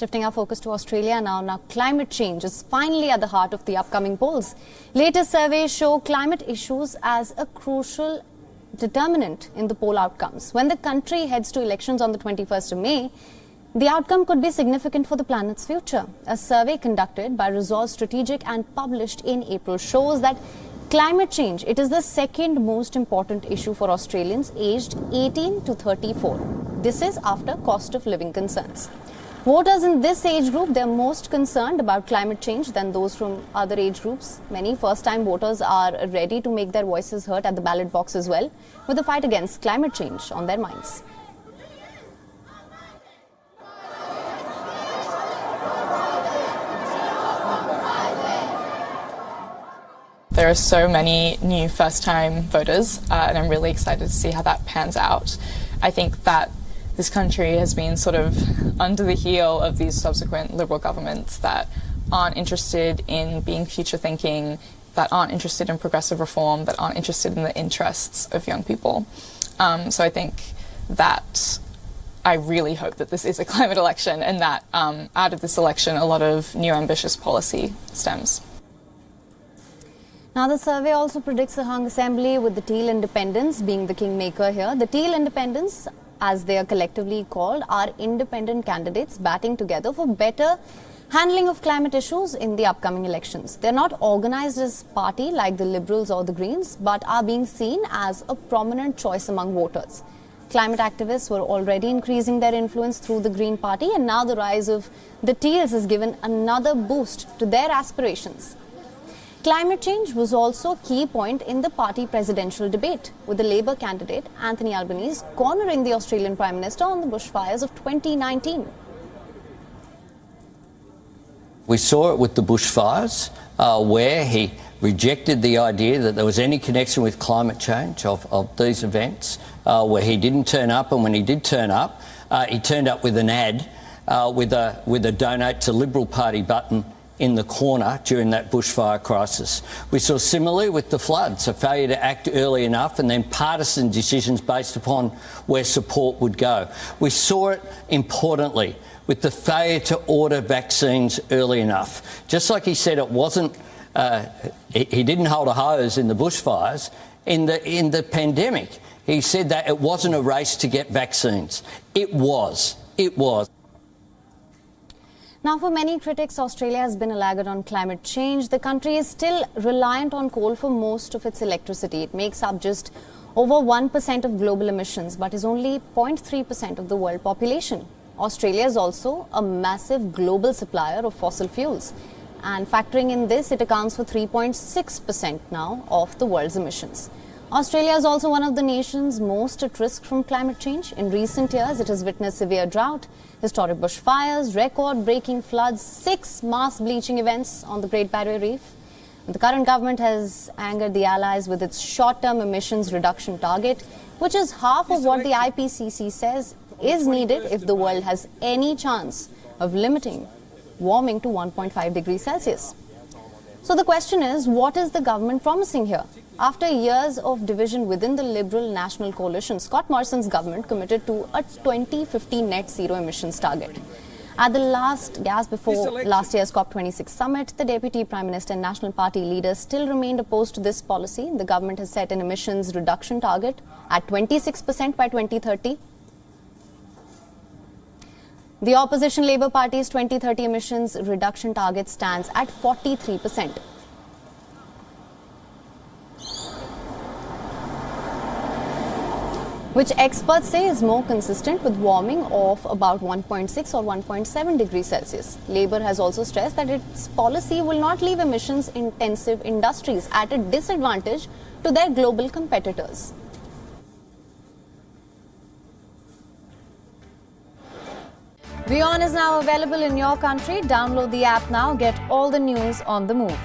Shifting our focus to Australia now. Now, climate change is finally at the heart of the upcoming polls. Latest surveys show climate issues as a crucial determinant in the poll outcomes. When the country heads to elections on the 21st of May, the outcome could be significant for the planet's future. A survey conducted by Resolve Strategic and published in April shows that climate change, it is the second most important issue for Australians aged 18 to 34. This is after cost of living concerns. Voters in this age group, they're most concerned about climate change than those from other age groups. Many first-time voters are ready to make their voices heard at the ballot box as well, with the fight against climate change on their minds. There are so many new first-time voters, and I'm really excited to see how that pans out. I think that this country has been sort of under the heel of these subsequent Liberal governments that aren't interested in being future-thinking, that aren't interested in progressive reform, that aren't interested in the interests of young people. So I think that I really hope that this is a climate election and that out of this election a lot of new ambitious policy stems. Now, the survey also predicts a hung assembly with the Teal Independents being the kingmaker here. The Teal Independents, as they are collectively called, are independent candidates batting together for better handling of climate issues in the upcoming elections. They're not organized as party like the Liberals or the Greens, but are being seen as a prominent choice among voters. Climate activists were already increasing their influence through the Green Party, and now the rise of the Teals has given another boost to their aspirations. Climate change was also a key point in the party presidential debate, with the Labour candidate Anthony Albanese cornering the Australian Prime Minister on the bushfires of 2019. We saw it with the bushfires, where he rejected the idea that there was any connection with climate change of these events, where he didn't turn up, and when he did turn up, he turned up with an ad with a donate to Liberal Party button in the corner during that bushfire crisis. We saw similarly with the floods, a failure to act early enough and then partisan decisions based upon where support would go. We saw it importantly with the failure to order vaccines early enough. Just like he said it wasn't, he didn't hold a hose in the bushfires, in the pandemic. He said that it wasn't a race to get vaccines. It was. It was. Now, for many critics, Australia has been a laggard on climate change. The country is still reliant on coal for most of its electricity. It makes up just over 1% of global emissions, but is only 0.3% of the world population. Australia is also a massive global supplier of fossil fuels. And factoring in this, it accounts for 3.6% now of the world's emissions. Australia is also one of the nations most at risk from climate change. In recent years, it has witnessed severe drought, historic bushfires, record-breaking floods, 6 mass bleaching events on the Great Barrier Reef. And the current government has angered the allies with its short-term emissions reduction target, which is half of what the IPCC says is needed if the world has any chance of limiting warming to 1.5 degrees Celsius. So the question is, what is the government promising here? After years of division within the Liberal National Coalition, Scott Morrison's government committed to a 2050 net zero emissions target. At the last gasp before last year's COP26 summit, the Deputy Prime Minister and National Party leaders still remained opposed to this policy. The government has set an emissions reduction target at 26% by 2030. The opposition Labour Party's 2030 emissions reduction target stands at 43%. Which experts say is more consistent with warming of about 1.6 or 1.7 degrees Celsius. Labour has also stressed that its policy will not leave emissions-intensive industries at a disadvantage to their global competitors. WION is now available in your country. Download the app now. Get all the news on the move.